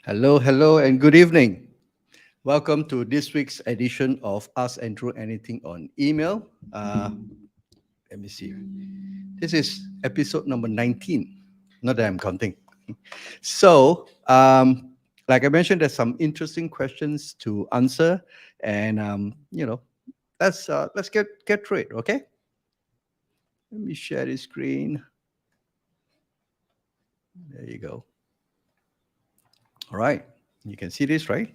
Hello, hello, and good evening. Welcome to this week's edition of Ask Andrew Anything on Email. Let me see. This is episode number 19. Not that I'm counting. So, like I mentioned, there's some interesting questions to answer, and let's get through it. Okay. Let me share the screen. There you go. All right. You can see this, right?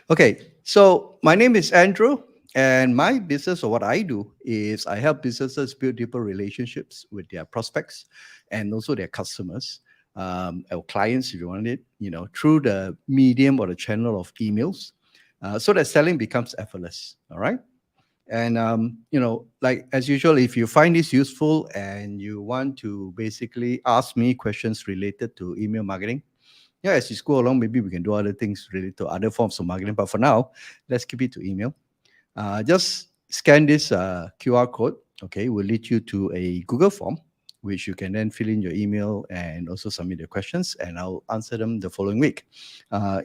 Okay, so my name is Andrew, and my business or what I do is I help businesses build deeper relationships with their prospects and also their customers, or clients, if you want it, through the medium or the channel of emails, so that selling becomes effortless. All right. And like as usual, if you find this useful and you want to basically ask me questions related to email marketing, yeah, as you go along, maybe we can do other things related to other forms of marketing. But for now, let's keep it to email. Just scan this QR code. Okay, will lead you to a Google form, which you can then fill in your email and also submit your questions, and I'll answer them the following week.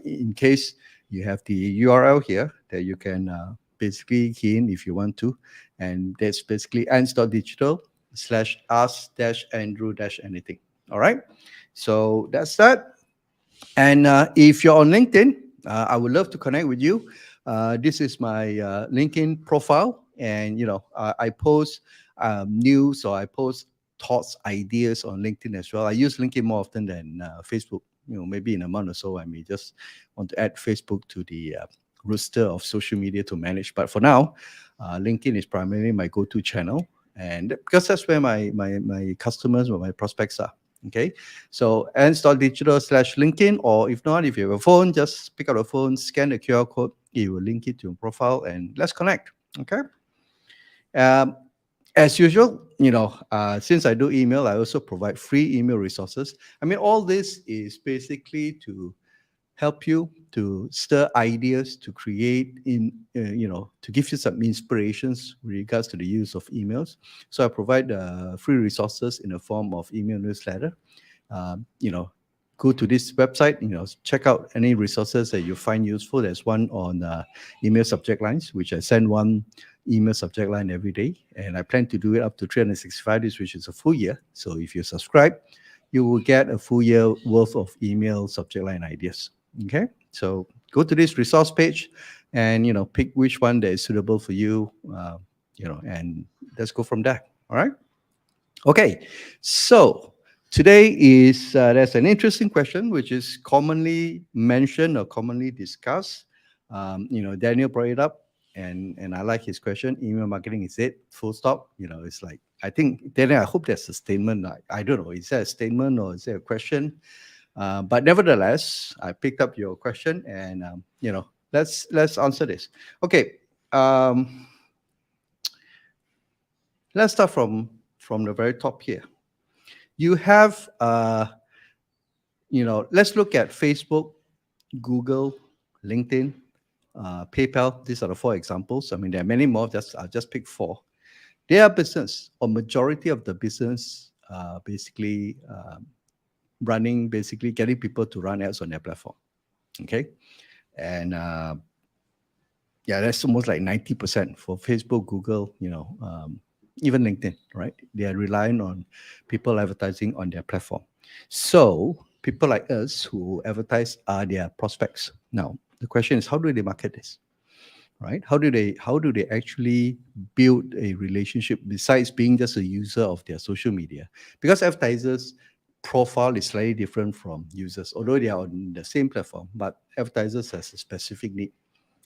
In case you have the URL here that you can basically key in if you want to, and that's basically ants.digital slash ask dash Andrew dash anything. All right. So that's that. And if you're on LinkedIn, I would love to connect with you. This is my LinkedIn profile, and I post news or I post thoughts, ideas on LinkedIn as well. I use LinkedIn more often than Facebook. Maybe in a month or so, I may just want to add Facebook to the roster of social media to manage. But for now, LinkedIn is primarily my go-to channel, and because that's where my customers or my prospects are. Okay, so ants.digital slash LinkedIn, or if not, if you have a phone, just pick up the phone, scan the QR code, it will link it to your profile, and let's connect. Okay. Um, as usual, since I do email, I also provide free email resources. I mean, all this is basically to help you to stir ideas to create to give you some inspirations with regards to the use of emails. So I provide free resources in the form of email newsletter. You know, go to this website, check out any resources that you find useful. There's one on email subject lines, which I send one email subject line every day, and I plan to do it up to 365 days, which is a full year. So if you subscribe, you will get a full year worth of email subject line ideas. Okay, so go to this resource page, and pick which one that is suitable for you. And let's go from there. All right. Okay, so today is there's an interesting question which is commonly mentioned or commonly discussed. Daniel brought it up, and I like his question. Email marketing is it? Full stop. It's like I think Daniel. I hope that's a statement. I don't know. Is that a statement or is that a question? But nevertheless, I picked up your question, and let's answer this. Okay. Um, let's start from the very top here. You have let's look at Facebook, Google, LinkedIn, PayPal. These are the four examples. I mean, there are many more. I'll just pick four. They are business, or majority of the business, basically running, basically getting people to run ads on their platform. Okay, and yeah, that's almost like 90% for Facebook, Google. Even LinkedIn, right? They are relying on people advertising on their platform. So people like us who advertise are their prospects. Now the question is, how do they market this? Right? How do they actually build a relationship besides being just a user of their social media? Because advertisers profile is slightly different from users, although they are on the same platform, but advertisers has a specific need,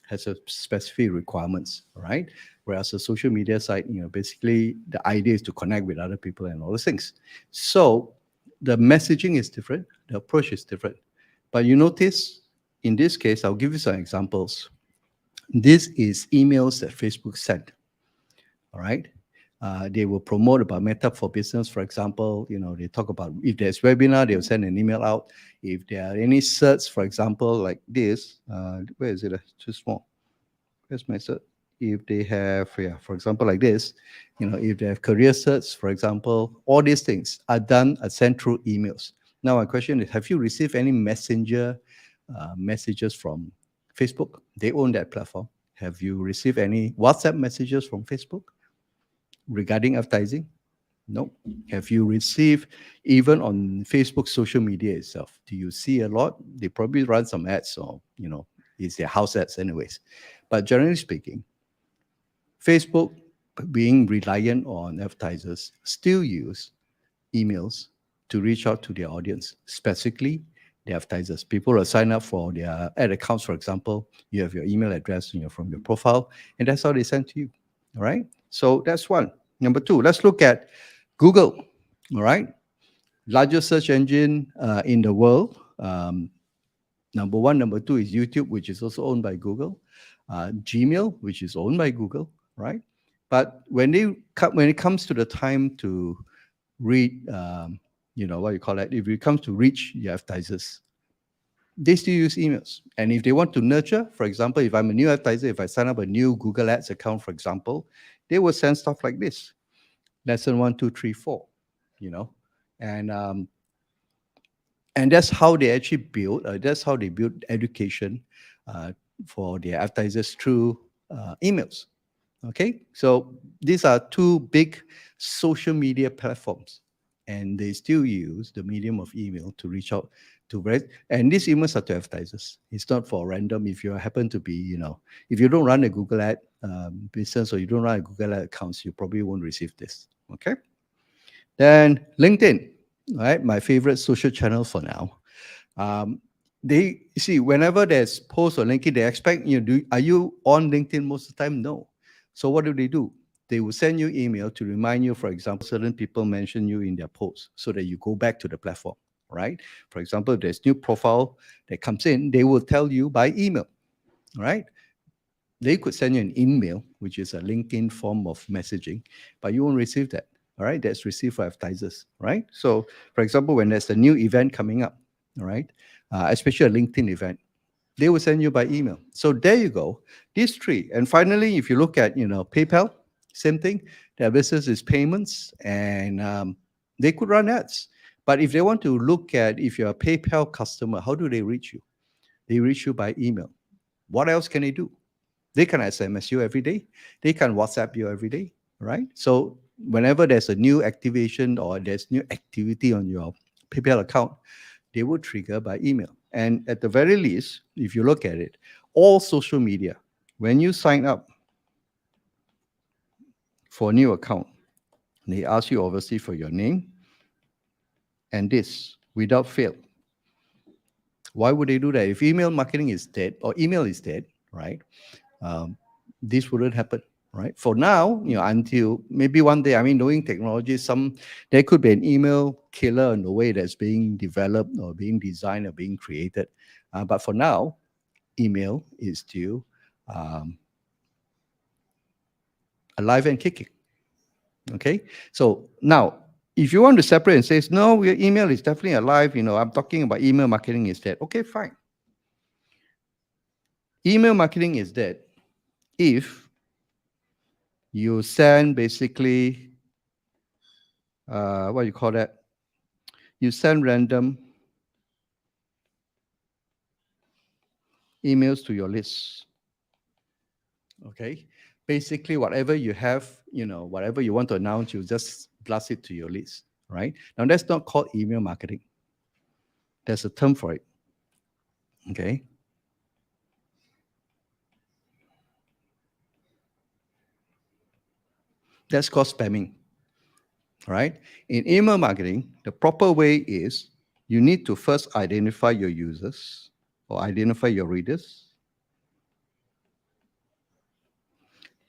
has a specific requirements, right? Whereas the social media side, basically the idea is to connect with other people and all those things. So the messaging is different, the approach is different. But you notice in this case, I'll give you some examples. This is emails that Facebook sent. All right. They will promote about Meta for Business, for example. They talk about if there's webinar, they'll send an email out. If there are any certs, for example, like this, where is it? Too small. Where's my cert? If they have, yeah, for example, like this, if they have career certs, for example, all these things are done, are sent through emails. Now, my question is, have you received any messenger messages from Facebook? They own that platform. Have you received any WhatsApp messages from Facebook regarding advertising? No. Have you received even on Facebook social media itself? Do you see a lot? They probably run some ads, or it's their house ads anyways. But generally speaking, Facebook, being reliant on advertisers, still use emails to reach out to their audience, specifically the advertisers. People will sign up for their ad accounts, for example. You have your email address, from your profile, and that's how they send to you. All right. So that's one. Number two, let's look at Google. All right. Largest search engine in the world. Number one, number two is YouTube, which is also owned by Google. Gmail, which is owned by Google, right? But when it comes to the time to read, what you call that, if it comes to reach the advertisers, they still use emails. And if they want to nurture, for example, if I'm a new advertiser, if I sign up a new Google Ads account, for example, they will send stuff like this: lesson 1, 2, 3, 4, and and that's how they actually build. That's how they build education uh, for their advertisers through emails. Okay, so these are two big social media platforms, and they still use the medium of email to reach out to and these emails are to advertisers. It's not for random. If you happen to be, if you don't run a Google ad business, or you don't run a Google ad accounts, you probably won't receive this. Okay, then LinkedIn, right? My favorite social channel for now. Um, they you see, whenever there's posts on LinkedIn, they expect are you on LinkedIn most of the time? No. So what do? They will send you email to remind you. For example, certain people mention you in their posts, so that you go back to the platform, right? For example, if there's new profile that comes in, they will tell you by email, right? They could send you an email, which is a LinkedIn form of messaging, but you won't receive that. All right, that's received for advertisers, right? So, for example, when there's a new event coming up, all right, especially a LinkedIn event, they will send you by email. So there you go. These three, and finally, if you look at PayPal, same thing. Their business is payments, and they could run ads. But if they want to look at if you're a PayPal customer, how do they reach you? They reach you by email. What else can they do? They can SMS you every day. They can WhatsApp you every day, right? So whenever there's a new activation or there's new activity on your PayPal account, they will trigger by email. And at the very least, if you look at it, all social media, when you sign up for a new account, they ask you obviously for your name and this without fail. Why would they do that? If email marketing is dead or email is dead, right? Um, this wouldn't happen, right? For now, until maybe one day, I mean, knowing technology, there could be an email killer in the way that's being developed or being designed or being created. But for now, email is still um, alive and kicking. Okay, so now if you want to separate and say no, your email is definitely alive, I'm talking about email marketing is dead. Okay, fine. Email marketing is dead if you send basically what you call that? You send random emails to your list. Okay, basically whatever you have, whatever you want to announce, you just blast it to your list, right? Now that's not called email marketing. There's a term for it. Okay. That's called spamming. Right? In email marketing, the proper way is you need to first identify your users or identify your readers,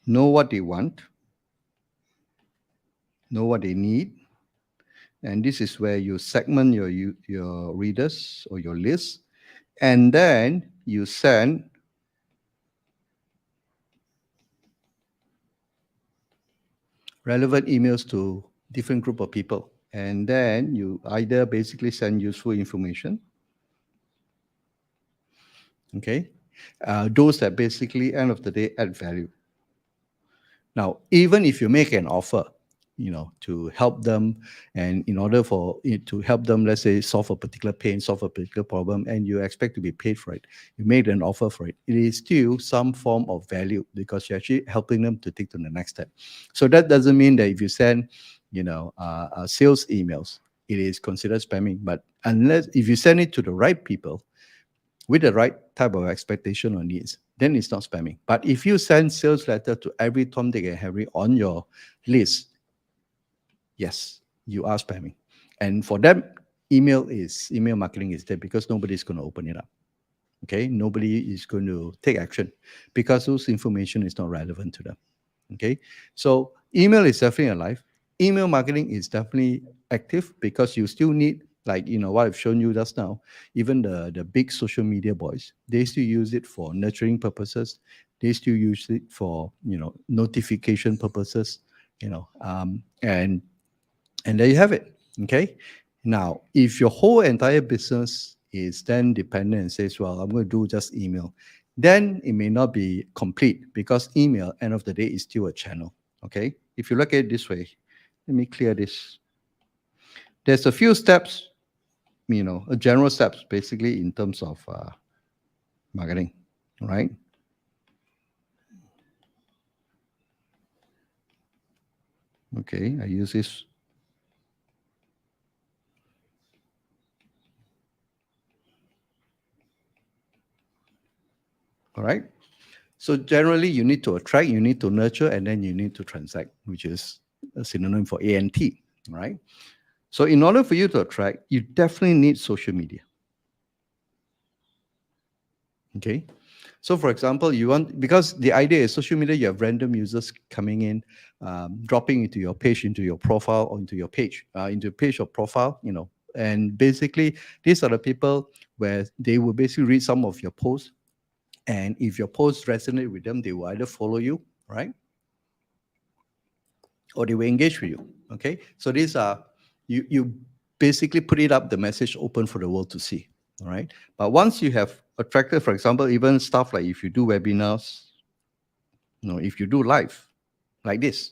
know what they want, know what they need, and this is where you segment your readers or your list, and then you send relevant emails to different group of people, and then you either basically send useful information, okay, those that basically end of the day add value. Now, even if you make an offer, to help them, and in order for it to help them, let's say, solve a particular pain, solve a particular problem, and you expect to be paid for it, you made an offer for it, it is still some form of value because you're actually helping them to take to the next step. So that doesn't mean that if you send sales emails, it is considered spamming. But unless if you send it to the right people with the right type of expectation or needs, then it's not spamming. But if you send sales letter to every Tom, Dick, and Harry on your list, yes, you are spamming. And for them, email marketing is there because nobody's going to open it up. Okay, nobody is going to take action because those information is not relevant to them. Okay, so email is definitely alive. Email marketing is definitely active because you still need, like what I've shown you just now. Even the big social media boys, they still use it for nurturing purposes. They still use it for notification purposes. And there you have it. Okay. Now, if your whole entire business is then dependent and says, well, I'm going to do just email, then it may not be complete because email, end of the day, is still a channel. Okay. If you look at it this way, let me clear this. There's a few steps, a general steps basically in terms of marketing, right? Okay. I use this. All right. So generally, you need to attract, you need to nurture, and then you need to transact, which is a synonym for ANT, right? So in order for you to attract, you definitely need social media. Okay. So for example, you want, because the idea is social media, you have random users coming in, dropping into your page, into your profile, or into your page, into page or profile, and basically these are the people where they will basically read some of your posts. And if your posts resonate with them, they will either follow you, right? Or they will engage with you. Okay. So these are, you basically put it up the message open for the world to see. All right. But once you have attracted, for example, even stuff like if you do webinars, if you do live like this,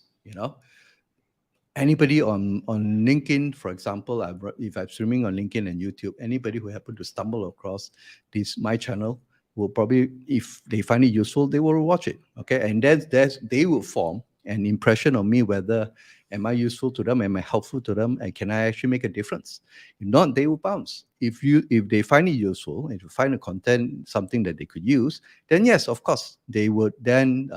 anybody on LinkedIn, for example, if I'm streaming on LinkedIn and YouTube, anybody who happen to stumble across this my channel will probably, if they find it useful, they will watch it. Okay, and then they will form an impression of me, whether am I useful to them, am I helpful to them, and can I actually make a difference? If not, they will bounce. If they find it useful, if you find the content something that they could use, then yes, of course, they would then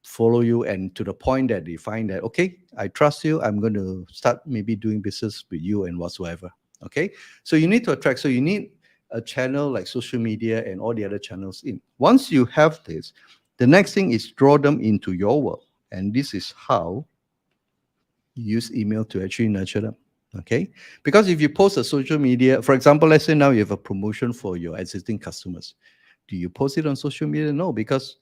follow you, and to the point that they find that, okay, I trust you, I'm going to start maybe doing business with you and whatsoever. Okay, so you need to attract, so you need a channel like social media and all the other channels in. Once you have this, the next thing is draw them into your world, and this is how you use email to actually nurture them. Okay, because if you post a social media, for example, let's say now you have a promotion for your existing customers, do you post it on social media? No, because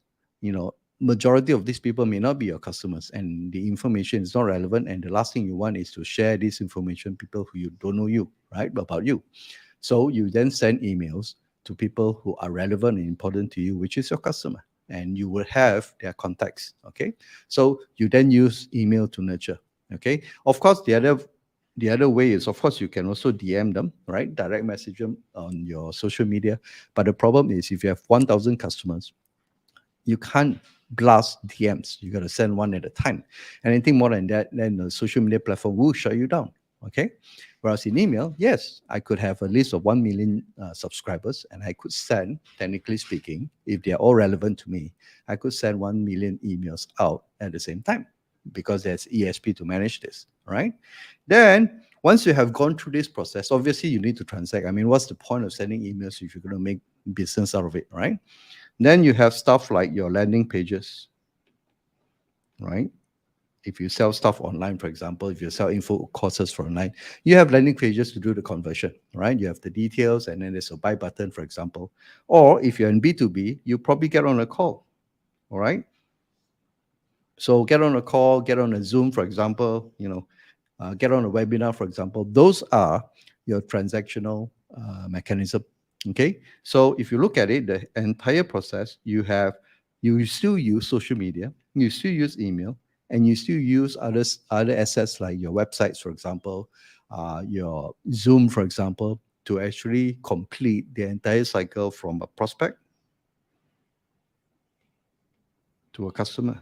majority of these people may not be your customers, and the information is not relevant, and the last thing you want is to share this information people who you don't know you, right, about you. So you then send emails to people who are relevant and important to you, which is your customer, and you will have their contacts. Okay, so you then use email to nurture. Okay, of course, the other way is, of course, you can also DM them, right? Direct message them on your social media. But the problem is, if you have 1,000 customers, you can't blast DMs. You got to send one at a time. Anything more than that, then the social media platform will shut you down. Okay. Whereas in email, yes, I could have a list of 1 million subscribers, and I could send, technically speaking, if they are all relevant to me, I could send 1 million emails out at the same time because there's ESP to manage this, right? Then once you have gone through this process, obviously you need to transact. I mean, what's the point of sending emails if you're going to make business out of it, right? Then you have stuff like your landing pages, right? If you sell stuff online, for example, if you sell info courses for online, you have landing pages to do the conversion, right? You have the details, and then there's a buy button, for example. Or if you're in B2B, you probably get on a call, all right? So get on a call, get on a Zoom, for example, get on a webinar, for example. Those are your transactional mechanism. Okay. So if you look at it, the entire process, you still use social media, you still use email, and you still use other assets like your websites, for example, your Zoom, for example, to actually complete the entire cycle from a prospect to a customer.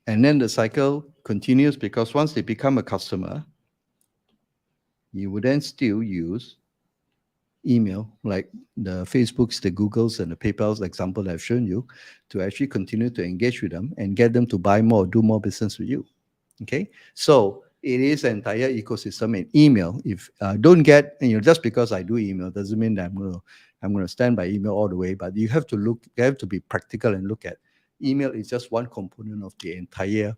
And then the cycle continues because once they become a customer, you would then still use email, like the Facebooks, the Googles, and the PayPal's example that I've shown you, to actually continue to engage with them and get them to buy more, do more business with you. Okay, so it is an entire ecosystem. And email, if don't get, just because I do email doesn't mean that I'm going to stand by email all the way. But you have to be practical and look at email is just one component of the entire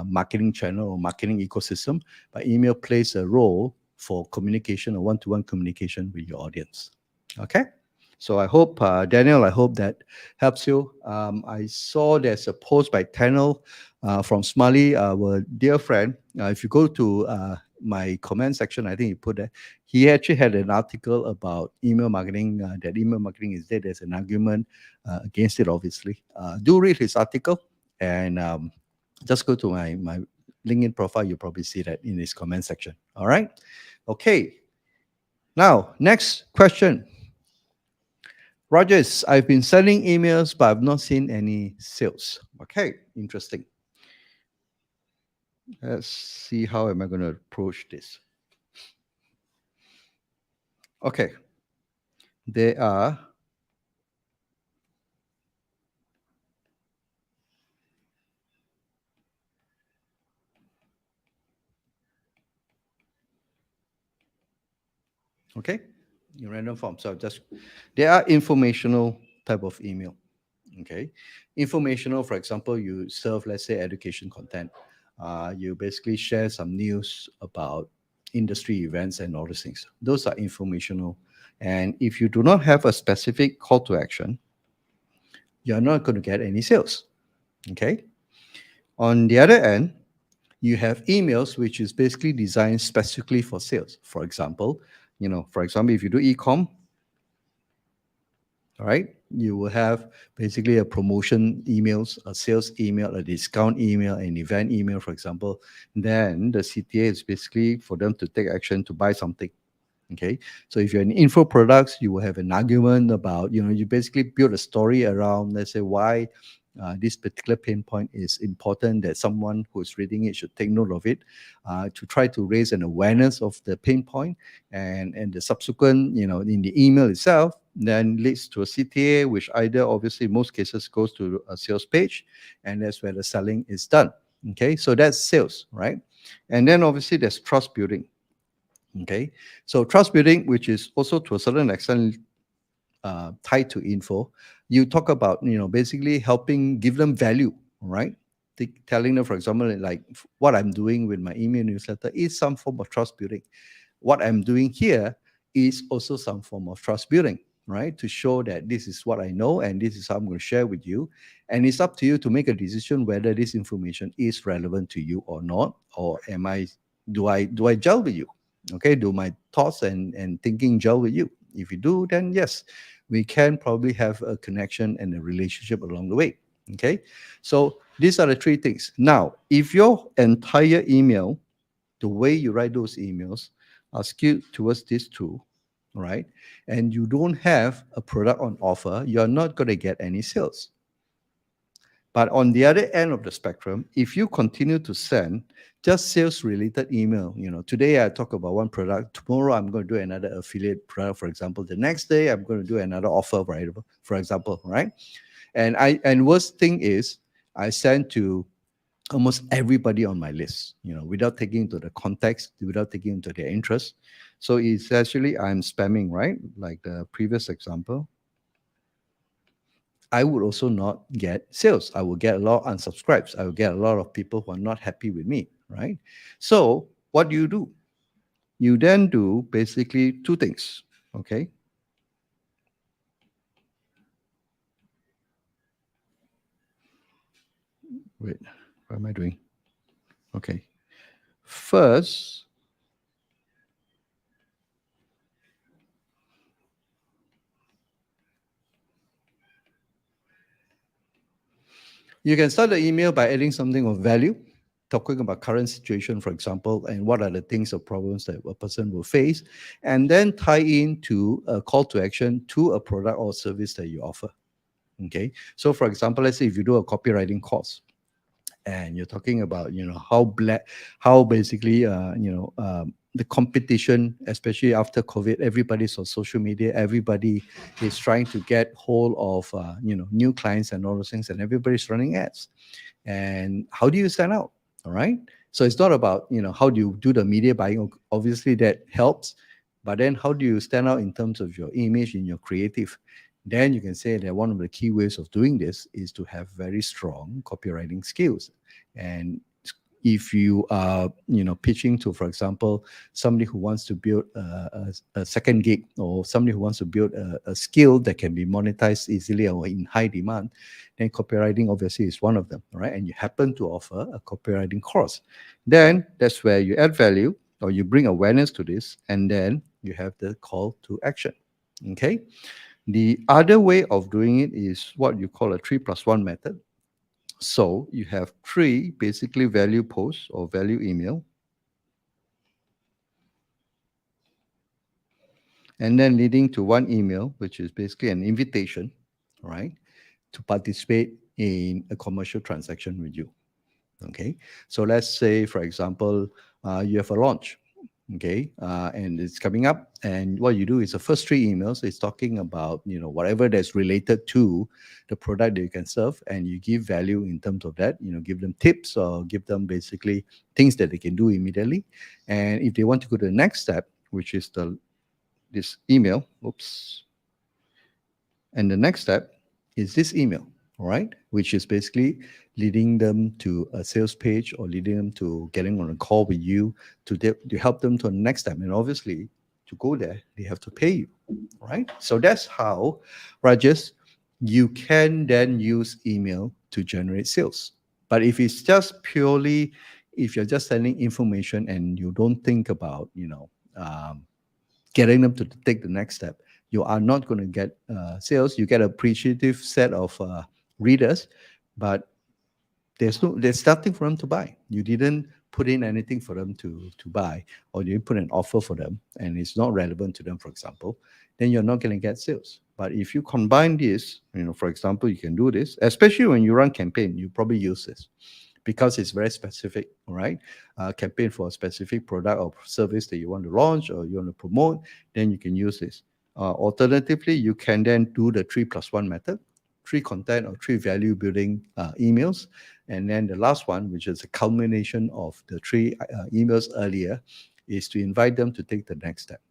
marketing channel or marketing ecosystem. But email plays a role for communication or one-to-one communication with your audience. Okay. So I hope, Daniel, I hope that helps you. I saw there's a post by Tanel from Smiley, our dear friend. If you go to my comment section, I think he put that he actually had an article about email marketing, that email marketing is dead. There's an argument against it, obviously. Do read his article and just go to my LinkedIn profile. You'll probably see that in his comment section. All right. Okay. Now, next question. Rogers, I've been sending emails, but I've not seen any sales. Okay, interesting. Let's see how am I going to approach this. Okay, there are okay in random form. So just there are informational type of email. Okay, informational. For example, you serve, let's say, education content. You basically share some news about industry events and all those things. Those are informational. And if you do not have a specific call to action, you're not going to get any sales. Okay. On the other end, you have emails which is basically designed specifically for sales. For example, if you do e-com, all right, you will have basically a promotion emails, a sales email, a discount email, an event email, for example. Then the CTA is basically for them to take action to buy something. Okay, so if you're in info products, you will have an argument about, you basically build a story around, let's say, why this particular pain point is important, that someone who's reading it should take note of it, to try to raise an awareness of the pain point, and the subsequent, in the email itself, then leads to a CTA, which either obviously in most cases goes to a sales page, and that's where the selling is done. Okay, so that's sales, right? And then obviously there's trust building. Okay, so trust building, which is also to a certain extent tied to info, you talk about, basically helping give them value, right? Telling them, for example, like what I'm doing with my email newsletter is some form of trust building. What I'm doing here is also some form of trust building, right? To show that this is what I know and this is how I'm going to share with you. And it's up to you to make a decision whether this information is relevant to you or not, or do I gel with you? Okay, do my thoughts and thinking gel with you? If you do, then yes, we can probably have a connection and a relationship along the way. Okay, so these are the three things. Now, if your entire email, the way you write those emails, are skewed towards these two, right, and you don't have a product on offer, you're not going to get any sales. But on the other end of the spectrum, if you continue to send just sales related email, today I talk about one product, tomorrow I'm going to do another affiliate product, for example. The next day I'm going to do another offer, right? For example, right? And worst thing is I send to almost everybody on my list, without taking into the context, without taking into their interest. So it's actually I'm spamming, right? Like the previous example. I would also not get sales. I will get a lot of unsubscribes. I will get a lot of people who are not happy with me, right? So what do you do? You then do basically two things, okay? Wait, what am I doing? Okay. First, You can start the email by adding something of value, talking about current situation, for example, and what are the things or problems that a person will face, and then tie into a call to action to a product or service that you offer. Okay. So, for example, let's say if you do a copywriting course, and you're talking about how basically the competition, especially after COVID, everybody's on social media, everybody is trying to get hold of new clients and all those things, and everybody's running ads. And how do you stand out? All right. So it's not about how do you do the media buying. Obviously that helps, but then how do you stand out in terms of your image, in your creative? Then you can say that one of the key ways of doing this is to have very strong copywriting skills. And if you are pitching to, for example, somebody who wants to build a second gig, or somebody who wants to build a skill that can be monetized easily or in high demand, then copywriting obviously is one of them, right? And you happen to offer a copywriting course, then that's where you add value, or you bring awareness to this, and then you have the call to action. Okay. The other way of doing it is what you call a 3+1 method. So you have three basically value posts or value email, and then leading to one email, which is basically an invitation, right, to participate in a commercial transaction with you. Okay. So let's say, for example, you have a launch, okay, and it's coming up, and what you do is the first three emails is talking about whatever that's related to the product that you can serve, and you give value in terms of that. Give them tips, or give them basically things that they can do immediately. And if they want to go to the next step, which is this email, oops, and the next step is this email, all right, which is basically leading them to a sales page, or leading them to getting on a call with you to help them to the next step. And obviously, to go there, they have to pay you, right? So that's how, Rajesh, you can then use email to generate sales. But if it's just purely, if you're just sending information and you don't think about, getting them to take the next step, you are not going to get sales. You get an appreciative set of readers, but there's nothing for them to buy. You didn't put in anything for them to buy, or you didn't put an offer for them, and it's not relevant to them, for example. Then you're not going to get sales. But if you combine this, for example, you can do this, especially when you run campaign. You probably use this because it's very specific, all right? Campaign for a specific product or service that you want to launch or you want to promote, then you can use this. Alternatively, you can then do the 3+1 method, three content or three value building emails. And then the last one, which is a culmination of the three emails earlier, is to invite them to take the next step.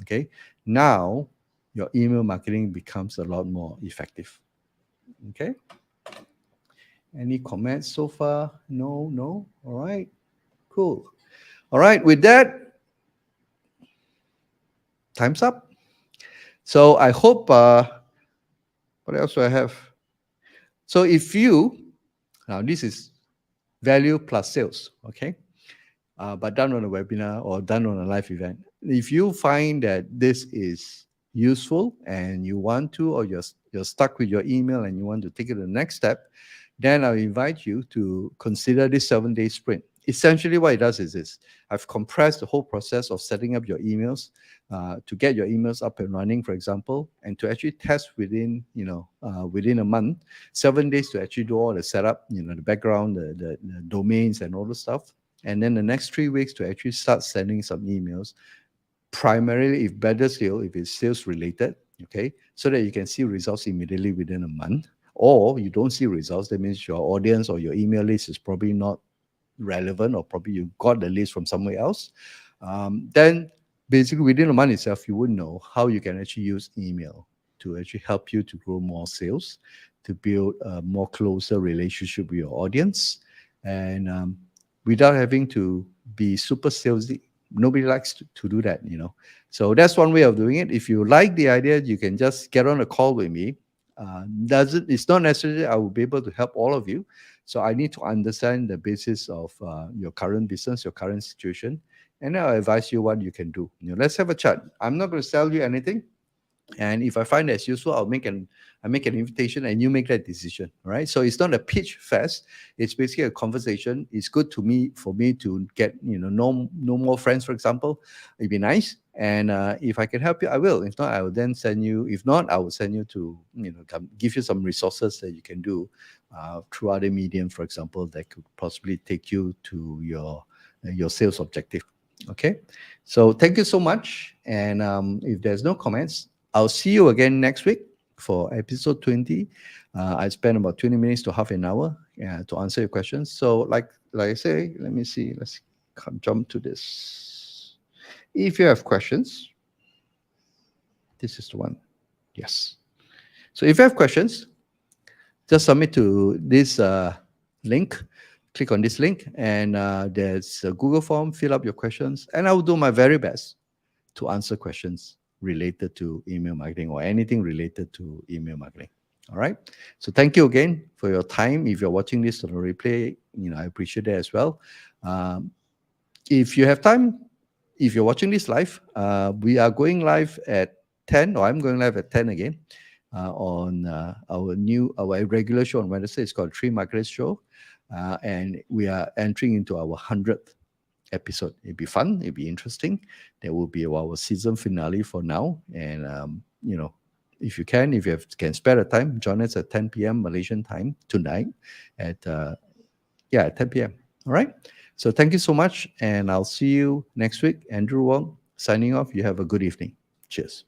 Okay. Now your email marketing becomes a lot more effective. Okay. Any comments so far? No, no. All right. Cool. All right. With that, time's up. So I hope, what else do I have? So if you, now this is value plus sales, okay? But done on a webinar or done on a live event. If you find that this is useful and you want to, or you're stuck with your email and you want to take it to the next step, then I'll invite you to consider this 7-day sprint. Essentially, what it does is this: I've compressed the whole process of setting up your emails, to get your emails up and running, for example, and to actually test within within a month, 7 days to actually do all the setup, the background, the domains, and all the stuff, and then the next 3 weeks to actually start sending some emails, primarily, if better still, if it's sales related, okay, so that you can see results immediately within a month. Or you don't see results, that means your audience or your email list is probably not relevant, or probably you got the list from somewhere else. Then basically within a month itself, you would know how you can actually use email to actually help you to grow more sales, to build a more closer relationship with your audience, and without having to be super salesy. Nobody likes to do that, So that's one way of doing it. If you like the idea, you can just get on a call with me. It's not necessarily I will be able to help all of you. So I need to understand the basis of your current business, your current situation, and I'll advise you what you can do. Let's have a chat. I'm not going to sell you anything. And if I find that's useful, I make an invitation, and you make that decision. All right. So it's not a pitch fest. It's basically a conversation. It's good to me for me to get, no more friends, for example. It'd be nice. And if I can help you, I will. If not, I will then send you. If not, I will send you to, give you some resources that you can do through other medium, for example, that could possibly take you to your sales objective. Okay. So thank you so much. And if there's no comments, I'll see you again next week for episode 20. I spent about 20 minutes to half an hour to answer your questions. So, like I say, let me see. Let's jump to this. If you have questions, this is the one. Yes. So, if you have questions, just submit to this link. Click on this link, and there's a Google form. Fill up your questions, and I will do my very best to answer questions related to email marketing or anything related to email marketing. All right. So thank you again for your time. If you're watching this on a replay, I appreciate that as well. Um, if you have time, if you're watching this live, we are going live at 10, or I'm going live at 10 again on our regular show on Wednesday. It's called Three Marketers Show. And we are entering into our 100th episode. It'd be fun. It'd be interesting. There will be our season finale for now. And, if you can, if can spare the time, join us at 10 p.m. Malaysian time tonight at 10 p.m. All right. So thank you so much. And I'll see you next week. Andrew Wong signing off. You have a good evening. Cheers.